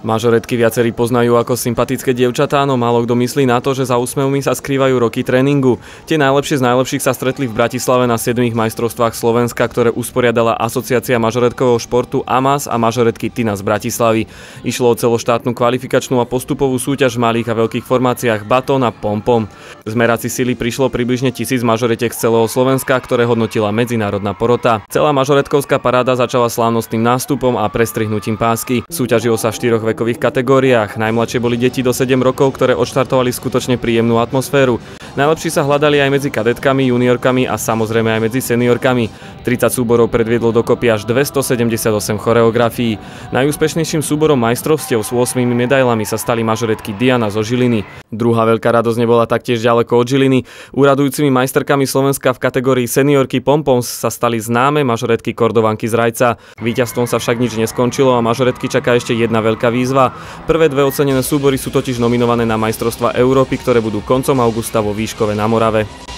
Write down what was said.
Mažoretky viacerí poznajú ako sympatické dievčatá, no málo kto myslí na to, že za úsmevmi sa skrývajú roky tréningu. Tie najlepšie z najlepších sa stretli v Bratislave na 7. majstrovstvách Slovenska, ktoré usporiadala Asociácia mažoretkového športu AMAS a mažoretky Tina z Bratislavy. Išlo o celoštátnu kvalifikačnú a postupovú súťaž v malých a veľkých formáciách batón a pompom. Zmerať si sily prišlo približne 1000 mažoretiek z celého Slovenska, ktoré hodnotila medzinárodná porota. Celá mažoretkovská paráda začala slávnostným nástupom a prestrihnutím pásky. Súťažilo sa v 4 vekových kategóriách. Najmladšie boli deti do 7 rokov, ktoré odštartovali skutočne príjemnú atmosféru. Najlepší sa hľadali aj medzi kadetkami, juniorkami a samozrejme aj medzi seniorkami. 30 súborov predviedlo dokopy až 278 choreografií. Najúspešnejším súborom majstrovstiev s 8 medailami sa stali mažoretky Diana zo Žiliny. Druhá veľká radosť nebola taktiež ďaleko od Žiliny. Úradujúcimi majsterkami Slovenska v kategórii seniorky Pompoms sa stali známe mažoretky Kordovanky z Rajca. Víťazstvom sa však nič neskončilo a mažoretky čaká ešte jedna veľká výzva. Prvé dve ocenené súbory sú totiž nominované na majstrovstvá Európy, ktoré budú koncom augusta vo Výškove na Morave.